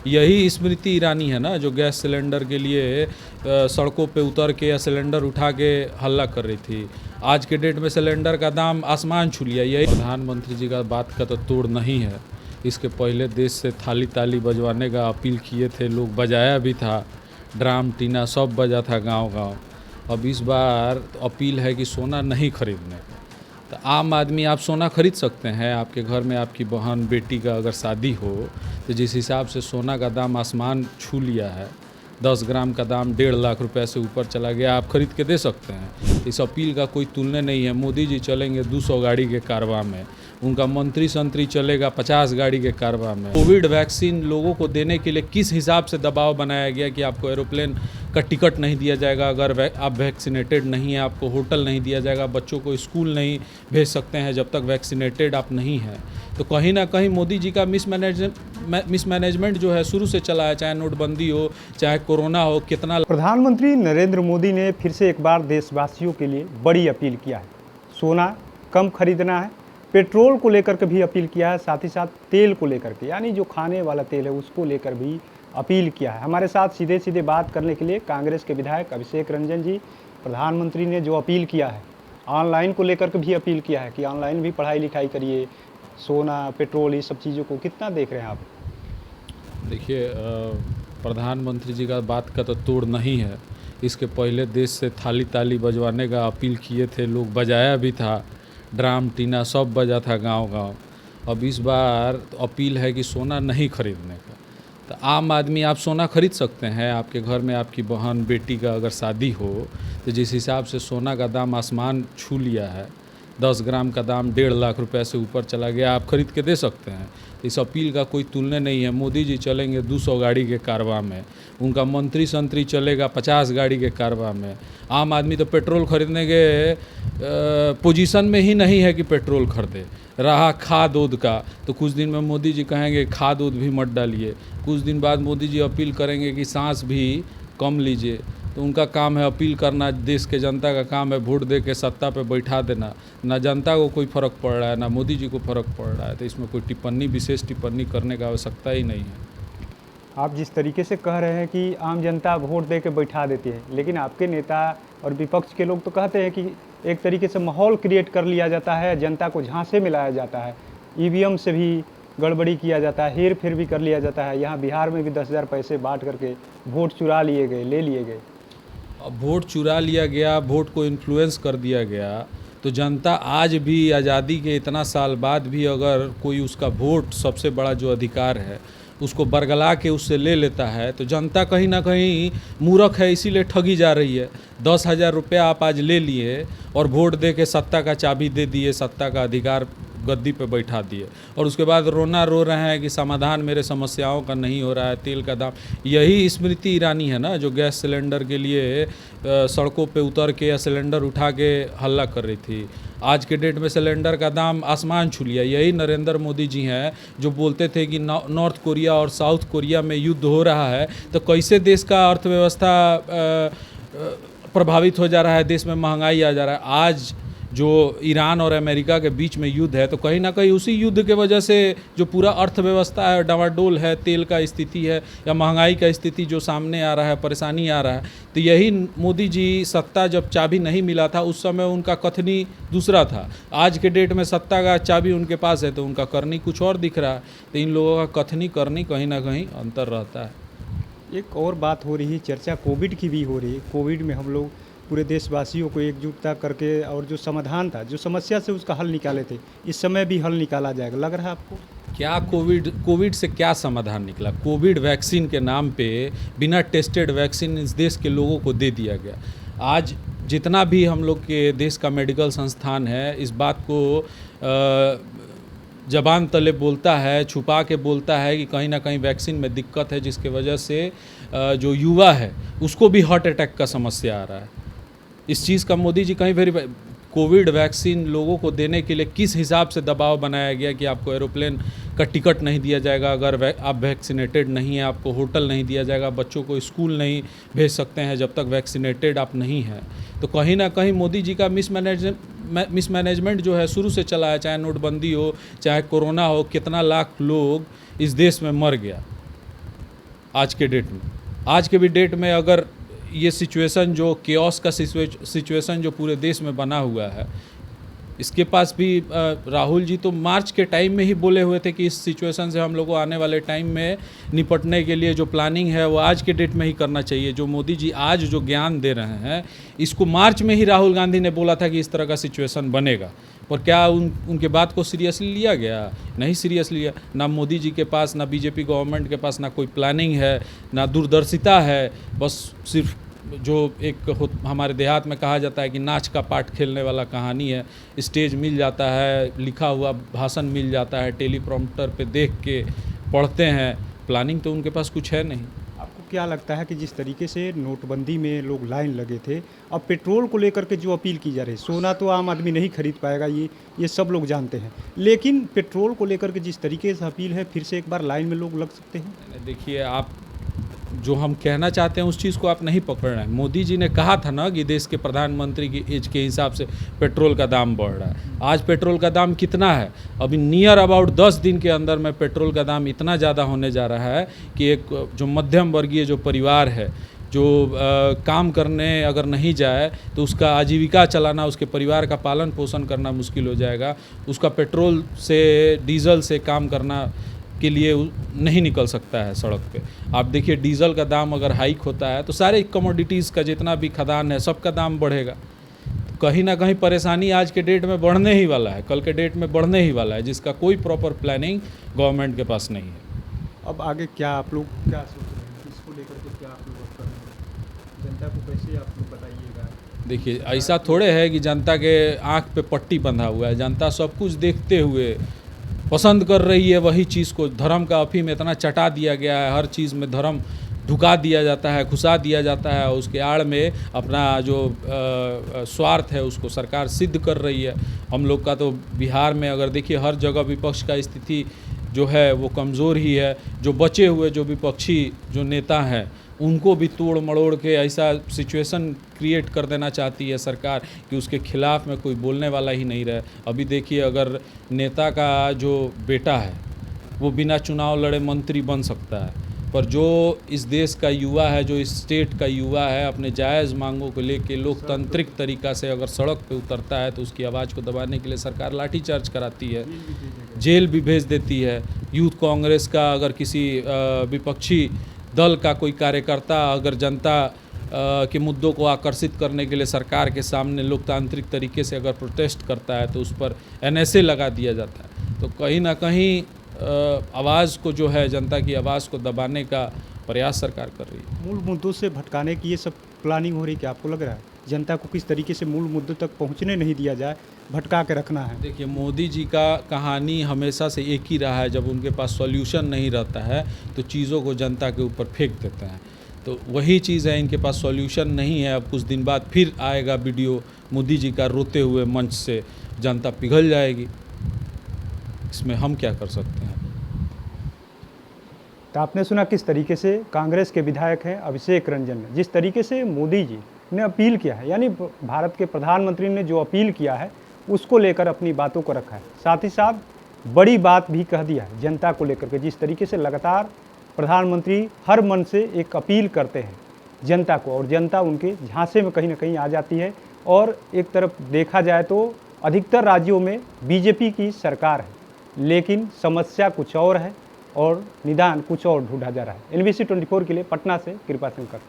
यही स्मृति ईरानी है ना, जो गैस सिलेंडर के लिए सड़कों पे उतर के या सिलेंडर उठा के हल्ला कर रही थी। आज के डेट में सिलेंडर का दाम आसमान छू लिया। यही प्रधानमंत्री जी का बात का तो तोड़ नहीं है। इसके पहले देश से थाली ताली बजवाने का अपील किए थे लोग, बजाया भी था, ड्राम टीना सब बजा था गांव-गांव। अब इस बार अपील है कि सोना नहीं खरीदने का। तो आम आदमी आप सोना खरीद सकते हैं। आपके घर में आपकी बहन बेटी का अगर शादी हो तो जिस हिसाब से सोना का दाम आसमान छू लिया है, 10 ग्राम का दाम 1.5 लाख रुपए से ऊपर चला गया, आप खरीद के दे सकते हैं। इस अपील का कोई तुलना नहीं है। मोदी जी चलेंगे 200 गाड़ी के कारवा में, उनका मंत्री संतरी चलेगा 50 गाड़ी के कारवा में। कोविड वैक्सीन लोगों को देने के लिए किस हिसाब से दबाव बनाया गया कि आपको एरोप्लेन का टिकट नहीं दिया जाएगा अगर आप वैक्सीनेटेड नहीं हैं, आपको होटल नहीं दिया जाएगा, बच्चों को स्कूल नहीं भेज सकते हैं जब तक वैक्सीनेटेड आप नहीं हैं। तो कहीं ना कहीं मोदी जी का मिसमैनेजमेंट जो है शुरू से चला है, चाहे नोटबंदी हो, चाहे कोरोना हो। कितना प्रधानमंत्री नरेंद्र मोदी ने फिर से एक बार देशवासियों के लिए बड़ी अपील किया है। सोना कम खरीदना है, पेट्रोल को लेकर के भी अपील किया है, साथ ही साथ तेल को लेकर के, यानी जो खाने वाला तेल है उसको लेकर भी अपील किया है। हमारे साथ सीधे सीधे बात करने के लिए कांग्रेस के विधायक अभिषेक रंजन जी, प्रधानमंत्री ने जो अपील किया है, ऑनलाइन को लेकर के भी अपील किया है कि ऑनलाइन भी पढ़ाई लिखाई करिए, सोना पेट्रोल ये सब चीज़ों को कितना देख रहे हैं आप? देखिए, प्रधानमंत्री जी का बात का तो तोड़ नहीं है। इसके पहले देश से थाली ताली बजवाने का अपील किए थे लोग, बजाया भी था, ड्राम टीना सब बजा था गांव-गांव। अब इस बार अपील है कि सोना नहीं खरीदने का। तो आम आदमी आप सोना खरीद सकते हैं। आपके घर में आपकी बहन बेटी का अगर शादी हो तो जिस हिसाब से सोना का दाम आसमान छू लिया है, 10 ग्राम का दाम 1.5 लाख रुपए से ऊपर चला गया, आप खरीद के दे सकते हैं। इस अपील का कोई तुलना नहीं है। मोदी जी चलेंगे 200 गाड़ी के कारवा में, उनका मंत्री संतरी चलेगा 50 गाड़ी के कारवा में। आम आदमी तो पेट्रोल खरीदने के पोजीशन में ही नहीं है कि पेट्रोल खरीदे। रहा खाद उद का, तो कुछ दिन में मोदी जी कहेंगे खाद उद भी मत डालिए, कुछ दिन बाद मोदी जी अपील करेंगे कि सांस भी कम लीजिए। तो उनका काम है अपील करना, देश के जनता का काम है वोट दे के सत्ता पे बैठा देना। ना जनता को कोई फ़र्क पड़ रहा है, ना मोदी जी को फ़र्क पड़ रहा है। तो इसमें कोई टिप्पणी, विशेष टिप्पणी करने का आवश्यकता ही नहीं है। आप जिस तरीके से कह रहे हैं कि आम जनता वोट दे के बैठा देती है, लेकिन आपके नेता और विपक्ष के लोग तो कहते हैं कि एक तरीके से माहौल क्रिएट कर लिया जाता है, जनता को झांसे में लाया जाता है, ईवीएम से भी गड़बड़ी किया जाता है, हेर फेर भी कर लिया जाता है। यहाँ बिहार में भी 10,000 पैसे बांट करके वोट चुरा लिए गए, ले लिए गए। अब वोट चुरा लिया गया, वोट को इन्फ्लुएंस कर दिया गया, तो जनता आज भी आज़ादी के इतना साल बाद भी अगर कोई उसका वोट, सबसे बड़ा जो अधिकार है, उसको बरगला के उससे ले लेता है, तो जनता कहीं ना कहीं मूर्ख है, इसीलिए ठगी जा रही है। 10,000 रुपया आप आज ले लिए और वोट दे के सत्ता का चाबी दे दिए, सत्ता का अधिकार गद्दी पे बैठा दिए, और उसके बाद रोना रो रहे हैं कि समाधान मेरे समस्याओं का नहीं हो रहा है, तेल का दाम। यही स्मृति ईरानी है ना, जो गैस सिलेंडर के लिए सड़कों पे उतर के या सिलेंडर उठा के हल्ला कर रही थी। आज के डेट में सिलेंडर का दाम आसमान छू लिया। यही नरेंद्र मोदी जी हैं जो बोलते थे कि नॉर्थ कोरिया और साउथ कोरिया में युद्ध हो रहा है, तो कैसे देश का अर्थव्यवस्था प्रभावित हो जा रहा है, देश में महंगाई आ जा रहा है। आज जो ईरान और अमेरिका के बीच में युद्ध है, तो कहीं ना कहीं उसी युद्ध के वजह से जो पूरा अर्थव्यवस्था है डावाडोल है, तेल का स्थिति है या महंगाई का स्थिति जो सामने आ रहा है, परेशानी आ रहा है। तो यही मोदी जी सत्ता जब चाबी नहीं मिला था उस समय उनका कथनी दूसरा था। आज के डेट में सत्ता का चाबी उनके पास है तो उनका करनी कुछ और दिख रहा है। तो इन लोगों का कथनी करनी कहीं ना कहीं अंतर रहता है। एक और बात हो रही है, चर्चा कोविड की भी हो रही है। कोविड में हम लोग पूरे देशवासियों को एकजुटता करके और जो समाधान था, जो समस्या से उसका हल निकाले थे, इस समय भी हल निकाला जाएगा, लग रहा है आपको? क्या कोविड से क्या समाधान निकला? कोविड वैक्सीन के नाम पे बिना टेस्टेड वैक्सीन इस देश के लोगों को दे दिया गया। आज जितना भी हम लोग के देश का मेडिकल संस्थान है, इस बात को जबान तले बोलता है, छुपा के बोलता है कि कहीं ना कहीं वैक्सीन में दिक्कत है, जिसके वजह से जो युवा है उसको भी हार्ट अटैक का समस्या आ रहा है। इस चीज़ का मोदी जी कहीं वेरीफाई, कोविड वैक्सीन लोगों को देने के लिए किस हिसाब से दबाव बनाया गया कि आपको एरोप्लेन का टिकट नहीं दिया जाएगा अगर आप वैक्सीनेटेड नहीं हैं, आपको होटल नहीं दिया जाएगा, बच्चों को स्कूल नहीं भेज सकते हैं जब तक वैक्सीनेटेड आप नहीं हैं। तो कहीं ना कहीं मोदी जी का मिसमैनेजमेंट जो है शुरू से चला है, चाहे नोटबंदी हो, चाहे कोरोना हो। कितना लाख लोग इस देश में मर गया। आज के डेट में। आज के भी डेट में अगर ये सिचुएशन जो केओस का सिचुएशन जो पूरे देश में बना हुआ है, इसके पास भी राहुल जी तो मार्च के टाइम में ही बोले हुए थे कि इस सिचुएशन से हम लोग को आने वाले टाइम में निपटने के लिए जो प्लानिंग है वो आज के डेट में ही करना चाहिए। जो मोदी जी आज जो ज्ञान दे रहे हैं, इसको मार्च में ही राहुल गांधी ने बोला था कि इस तरह का सिचुएशन बनेगा। पर क्या उनके बात को सीरियसली लिया गया? नहीं सीरियसली लिया। ना मोदी जी के पास, ना बीजेपी गवर्नमेंट के पास ना कोई प्लानिंग है, ना दूरदर्शिता है। बस सिर्फ जो हमारे देहात में कहा जाता है कि नाच का पार्ट खेलने वाला कहानी है। स्टेज मिल जाता है, लिखा हुआ भाषण मिल जाता है, टेलीप्रॉम्प्टर पे देख के पढ़ते हैं। प्लानिंग तो उनके पास कुछ है नहीं। आपको क्या लगता है कि जिस तरीके से नोटबंदी में लोग लाइन लगे थे, अब पेट्रोल को लेकर के जो अपील की जा रही है, सोना तो आम आदमी नहीं खरीद पाएगा, ये सब लोग जानते हैं, लेकिन पेट्रोल को लेकर के जिस तरीके से अपील है, फिर से एक बार लाइन में लोग लग सकते हैं। देखिए, आप जो हम कहना चाहते हैं उस चीज़ को आप नहीं पकड़ रहे हैं। मोदी जी ने कहा था ना कि देश के प्रधानमंत्री की एज के हिसाब से पेट्रोल का दाम बढ़ रहा है। आज पेट्रोल का दाम कितना है? अभी नियर अबाउट 10 दिन के अंदर में पेट्रोल का दाम इतना ज़्यादा होने जा रहा है कि एक जो मध्यम वर्गीय जो परिवार है, जो काम करने अगर नहीं जाए तो उसका आजीविका चलाना, उसके परिवार का पालन पोषण करना मुश्किल हो जाएगा। उसका पेट्रोल से, डीजल से काम करना के लिए नहीं निकल सकता है सड़क पे। आप देखिए, डीजल का दाम अगर हाइक होता है तो सारे कमोडिटीज़ का जितना भी खदान है सबका दाम बढ़ेगा। तो कहीं ना कहीं परेशानी आज के डेट में बढ़ने ही वाला है, कल के डेट में बढ़ने ही वाला है, जिसका कोई प्रॉपर प्लानिंग गवर्नमेंट के पास नहीं है। अब आगे क्या आप लोग क्या सोच रहे हैं, इसको लेकर के क्या आप लोग कर रहे हैं, जनता को कैसे आप लोग बताइएगा? देखिए, ऐसा थोड़े है कि जनता के आँख पे पट्टी बंधा हुआ है। जनता सब कुछ देखते हुए पसंद कर रही है वही चीज़ को। धर्म का अफीम इतना चटा दिया गया है, हर चीज़ में धर्म ढुका दिया जाता है, घुसा दिया जाता है। उसके आड़ में अपना जो स्वार्थ है उसको सरकार सिद्ध कर रही है। हम लोग का तो बिहार में अगर देखिए, हर जगह विपक्ष का स्थिति जो है वो कमज़ोर ही है। जो बचे हुए जो विपक्षी जो नेता हैं, उनको भी तोड़ मड़ोड़ के ऐसा सिचुएशन क्रिएट कर देना चाहती है सरकार कि उसके खिलाफ़ में कोई बोलने वाला ही नहीं रहे। अभी देखिए, अगर नेता का जो बेटा है वो बिना चुनाव लड़े मंत्री बन सकता है, पर जो इस देश का युवा है, जो इस स्टेट का युवा है, अपने जायज़ मांगों को लेके लोकतांत्रिक तरीक़ा से अगर सड़क पे उतरता है तो उसकी आवाज़ को दबाने के लिए सरकार लाठीचार्ज कराती है, जेल भी भेज देती है। यूथ कांग्रेस का अगर किसी विपक्षी दल का कोई कार्यकर्ता अगर जनता के मुद्दों को आकर्षित करने के लिए सरकार के सामने लोकतांत्रिक तरीके से अगर प्रोटेस्ट करता है तो उस पर NSA लगा दिया जाता है। तो कहीं ना कहीं आवाज़ को जो है, जनता की आवाज़ को दबाने का प्रयास सरकार कर रही है। मूल मुद्दों से भटकाने की ये सब प्लानिंग हो रही है, क्या आपको लग रहा है? जनता को किस तरीके से मूल मुद्दों तक पहुंचने नहीं दिया जाए, भटका के रखना है। देखिए, मोदी जी का कहानी हमेशा से एक ही रहा है। जब उनके पास सॉल्यूशन नहीं रहता है तो चीज़ों को जनता के ऊपर फेंक देते हैं। तो वही चीज़ है, इनके पास सॉल्यूशन नहीं है। अब कुछ दिन बाद फिर आएगा वीडियो मोदी जी का रोते हुए मंच से, जनता पिघल जाएगी। इसमें हम क्या कर सकते हैं? तो आपने सुना किस तरीके से कांग्रेस के विधायक हैं अभिषेक रंजन ने, जिस तरीके से मोदी जी ने अपील किया है, यानी भारत के प्रधानमंत्री ने जो अपील किया है उसको लेकर अपनी बातों को रखा है। साथ ही साथ बड़ी बात भी कह दिया है जनता को लेकर के, जिस तरीके से लगातार प्रधानमंत्री हर मन से एक अपील करते हैं जनता को, और जनता उनके झांसे में कहीं ना कहीं आ जाती है। और एक तरफ देखा जाए तो अधिकतर राज्यों में बीजेपी की सरकार है, लेकिन समस्या कुछ और है और निदान कुछ और ढूंढा जा रहा है। NBC 24 के लिए पटना से कृपा शंकर।